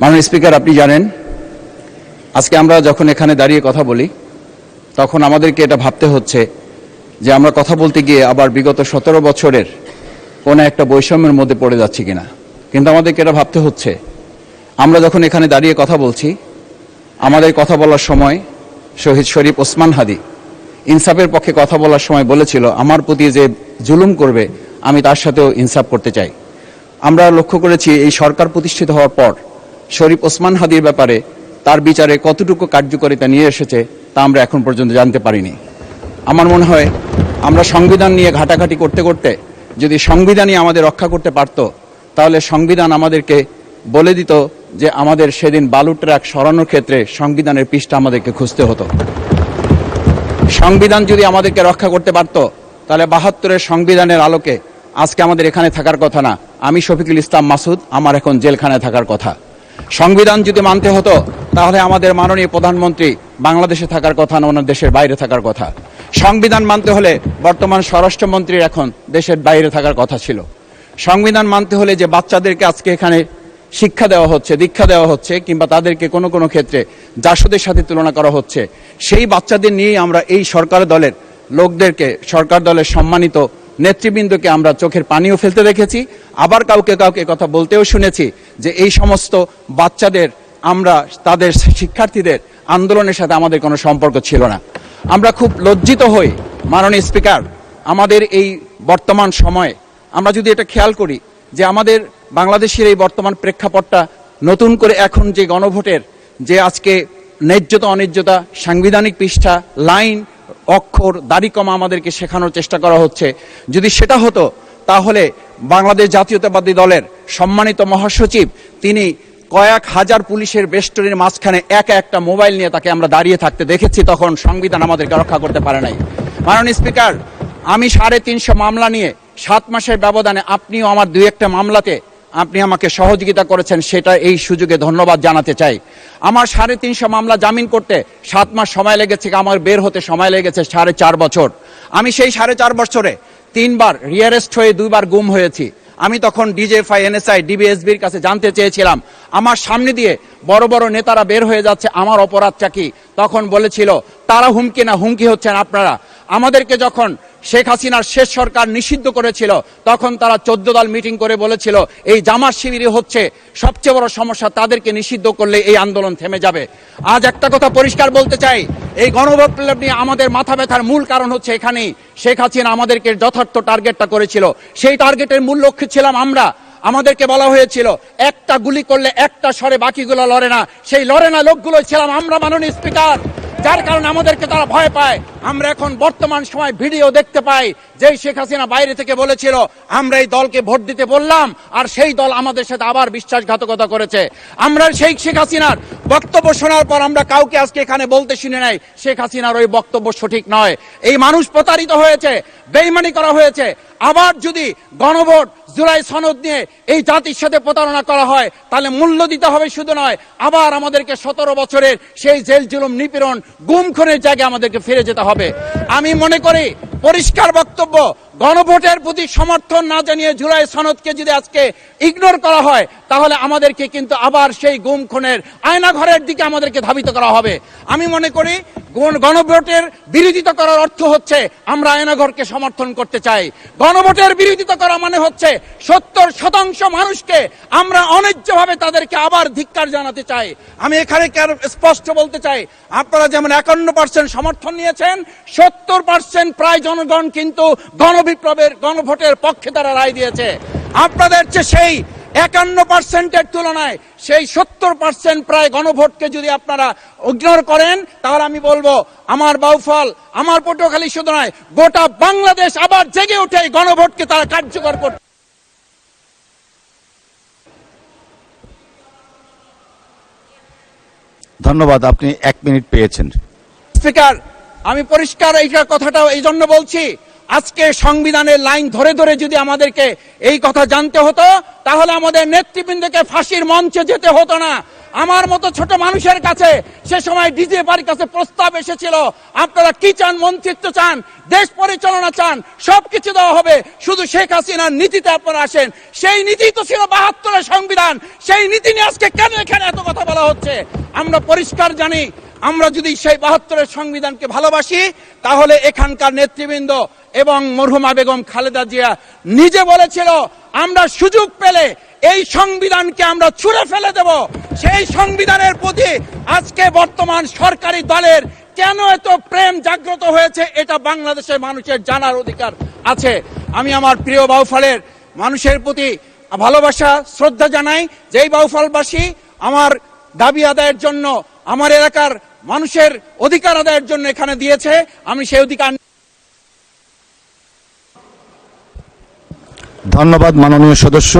মাননীয় স্পিকার, আপনি জানেন আজকে আমরা যখন এখানে দাঁড়িয়ে কথা বলি তখন আমাদেরকে এটা ভাবতে হচ্ছে যে আমরা কথা বলতে গিয়ে আবার বিগত 17 বছরের কোনো একটা বৈষম্যের মধ্যে পড়ে যাচ্ছি কিনা। কিন্তু আমাদেরকে এটা ভাবতে হচ্ছে আমরা যখন এখানে দাঁড়িয়ে কথা বলছি, আমাদের কথা বলার সময় শহীদ শরীফ ওসমান হাদি ইনসাফের পক্ষে কথা বলার সময় বলেছিল, আমার প্রতি যে জুলুম করবে আমি তার সাথেও ইনসাফ করতে চাই। আমরা লক্ষ্য করেছি এই সরকার প্রতিষ্ঠিত হওয়ার পর শরীফ ওসমান হাদির ব্যাপারে তার বিচারে কতটুকু কার্যকারিতা নিয়ে এসেছে তা আমরা এখন পর্যন্ত জানতে পারিনি। আমার মনে হয় আমরা সংবিধান নিয়ে ঘাটাঘাটি করতে করতে যদি সংবিধানই আমাদের রক্ষা করতে পারত, তাহলে সংবিধান আমাদেরকে বলে দিত যে আমাদের সেদিন বালু ট্রাক সরানোর ক্ষেত্রে সংবিধানের পৃষ্ঠা আমাদেরকে খুঁজতে হতো। সংবিধান যদি আমাদেরকে রক্ষা করতে পারত, তাহলে 72-এর সংবিধানের আলোকে আজকে আমাদের এখানে থাকার কথা না। আমি শফিকুল ইসলাম মাসুদ, আমার এখন জেলখানায় থাকার কথা। সংবিধান যদি মানতে হতো, তাহলে আমাদের মাননীয় প্রধানমন্ত্রী বাংলাদেশে থাকার কথা না, ওনার দেশের বাইরে থাকার কথা। সংবিধান মানতে হলে বর্তমান স্বরাষ্ট্রমন্ত্রীর এখন দেশের বাইরে থাকার কথা ছিল। সংবিধান মানতে হলে যে বাচ্চাদেরকে আজকে এখানে শিক্ষা দেওয়া হচ্ছে, দীক্ষা দেওয়া হচ্ছে, কিংবা তাদেরকে কোনো কোনো ক্ষেত্রে জাসদের সাথে তুলনা করা হচ্ছে, সেই বাচ্চাদের নিয়েই আমরা এই সরকার দলের লোকদেরকে, সরকার দলের সম্মানিত নেতৃবৃন্দকে আমরা চোখের পানিও ফেলতে দেখেছি। আবার কাউকে কাউকে কথা বলতেও শুনেছি যে এই সমস্ত বাচ্চাদের, আমরা তাদের শিক্ষার্থীদের আন্দোলনের সাথে আমাদের কোনো সম্পর্ক ছিল না। আমরা খুব লজ্জিত হই মাননীয় স্পিকার, আমাদের এই বর্তমান সময়ে আমরা যদি এটা খেয়াল করি যে আমাদের বাংলাদেশের এই বর্তমান প্রেক্ষাপটটা নতুন করে এখন যে গণভোটের যে আজকে ন্যায্যতা অন্যায্যতা, সাংবিধানিক পৃষ্ঠা, লাইন, অক্ষর, দাড়ি কমা আমাদেরকে শেখানোর চেষ্টা করা হচ্ছে, যদি সেটা হতো তাহলে বাংলাদেশ জাতীয়তাবাদী দলের সম্মানিত মহাসচিব তিনি কয়েক হাজার পুলিশের বেষ্টনীর মাঝখানে একা একটা মোবাইল নিয়ে তাকে আমরা দাঁড়িয়ে থাকতে দেখেছি, তখন সংবিধান আমাদেরকে রক্ষা করতে পারে নাই। মাননীয় স্পিকার, আমি 350 মামলা নিয়ে 7 মাসের ব্যবধানে, আপনিও আমার 2-1টা মামলাতে আপনি আমাকে সহযোগিতা করেছেন, সেটা এই সুযোগে ধন্যবাদ জানাতে চাই। আমার 350 মামলা জামিন করতে 7 মাস সময় লেগেছে, আমার বের হতে সময় লেগেছে 4.5 বছর। আমি সেই 4.5 বছরে 3 বার রিয়ারেস্ট হয়ে 2 বার গুম হয়েছি। আমি তখন ডিজিএফআই, এনএসআই, ডিবিএসবির কাছে জানতে চেয়েছিলাম, আমার সামনে দিয়ে বড় বড় নেতারা বের হয়ে যাচ্ছে, আমার অপরাধটা কি? তখন বলেছিল তারা হুমকি না, হুমকি হচ্ছেন আপনারা। আমাদেরকে যখন শেখ হাসিনার শেষ সরকার নিষিদ্ধ করেছিল, তখন তারা 14 দল মিটিং করে বলেছিল এই জামাত শিবিরই হচ্ছে সবচেয়ে বড় সমস্যা, তাদেরকে নিষিদ্ধ করলে এই আন্দোলন থেমে যাবে। আজ একটা কথা পরিষ্কার বলতে চাই, এই গণবিপ্লব নিয়ে আমাদের মাথা ব্যথার মূল কারণ হচ্ছে এখানেই। শেখ হাসিনা আমাদেরকে যথার্থ টার্গেটটা করেছিল, সেই টার্গেটের মূল লক্ষ্য ছিলাম আমরা। আমাদেরকে বলা হয়েছিল একটা গুলি করলে একটা সরে, বাকিগুলো লড়ে না। সেই লড়ে না লোকগুলো ছিলাম আমরা মাননীয় স্পিকার, যার কারণে আমাদেরকে তারা ভয় পায়। আমরা এখন বর্তমান সময় ভিডিও দেখতে পাই যেই শেখ হাসিনা বাইরে থেকে বলেছিল আমরা এই দলকে ভোট দিতে বললাম, আর সেই দল আমাদের সাথে আবার বিশ্বাসঘাতকতা করেছে। আমরা সেই শেখ হাসিনার বক্তব্য শোনার পর আমরা কাউকে আজকে এখানে বলতে শুনে নাই শেখ হাসিনার ওই বক্তব্য সঠিক নয়। এই মানুষ প্রতারিত হয়েছে, বেইমানি করা হয়েছে। আবার যদি গণভোট, জুলাই সনদ নিয়ে এই জাতির সাথে প্রতারণা করা হয়, তাহলে মূল্য দিতে হবে শুধু নয়, আবার আমাদেরকে 17 বছরের সেই জেল জুলুম, নিপীড়ন, গুম খুনের জায়গায় আমাদেরকে ফিরে যেতে হবে। আমি মনে করি পরিষ্কার বক্তব্য, গণভোটের প্রতি সমর্থন না জানিয়ে জুলাই সনদকে যদি আজকে ইগনোর করা হয়, তাহলে আমাদেরকে কিন্তু আবার সেই গুম খুনের আয়নাঘরের দিকে আমাদেরকে ধাবিত করা হবে। আমি মনে করি গণভোটের বিরোধিতা করার অর্থ হচ্ছে আমরা আয়নাঘরকে সমর্থন করতে চাই। গণভোটের বিরোধিতা করা মানে হচ্ছে 70% মানুষকে আমরা অন্যায্যভাবে তাদেরকে আবার ধিক্কার জানাতে চাই। আমি এখানে স্পষ্ট বলতে চাই, আপনারা যেমন 51% সমর্থন নিয়েছেন, 70% প্রায় জনগণ কিন্তু গণবিপ্লবের, গণভোটের পক্ষে তারা রায় দিয়েছে। আপনাদের চেয়ে সেই 51%-এর তুলনায় সেই 70% প্রায় গণভোটকে যদি আপনারা ইগনোর করেন, তাহলে আমি বলবো আমার বাউফল, আমার পটুয়াখালী শুধু নয়, গোটা বাংলাদেশ আবার জেগে উঠে এই গণভোটকে তারা কার্যকর করতে। ধন্যবাদ, আপনি 1 মিনিট পেয়েছেন। স্পিকার, আমি পরিষ্কার এই কথাটা এই জন্য বলছি, আজকে সংবিধানের লাইন ধরে ধরে যদি আমাদেরকে এই কথা জানতে হতো, তাহলে আমাদের নেতৃবৃন্দকে ফাঁসির মঞ্চে যেতে হতো না। আমার মতো ছোট মানুষের কাছে সে সময় ডিজিএফআইয়ের কাছে প্রস্তাব এসেছিল, আপনারা কি চান, মন্ত্রিত্ব চান, দেশ পরিচালনা চান, সবকিছু দেওয়া হবে, শুধু শেখ হাসিনার নীতিতে আপনারা আসেন। সেই নীতি তো ছিল ৭২-এর সংবিধান, সেই নীতি নিয়ে আজকে কেন এখানে এত কথা বলা হচ্ছে? আমরা পরিষ্কার জানি, আমরা যদি সেই ৭২-এর সংবিধানকে ভালোবাসি, তাহলে এখানকার নেতৃবৃন্দ এবং মরহুমা বেগম খালেদা জিয়া নিজে বলেছিল, আমরা সুযোগ পেলে এই সংবিধানকে আমরা ছুঁড়ে ফেলে দেব। সেই সংবিধানের প্রতি আজকে বর্তমান সরকারি দলের কেন এত প্রেম জাগ্রত হয়েছে, এটা বাংলাদেশের মানুষের জানার অধিকার আছে। আমি আমার প্রিয় বাউফলের মানুষের প্রতি ভালোবাসা শ্রদ্ধা জানাই। যেই বাউফলবাসী আমার দাবি আদায়ের জন্য, আমার এলাকার মানুষের অধিকার আদায়ের জন্য এখানে দিয়েছে, আমি সেই অধিকার। ধন্যবাদ মাননীয় সদস্য।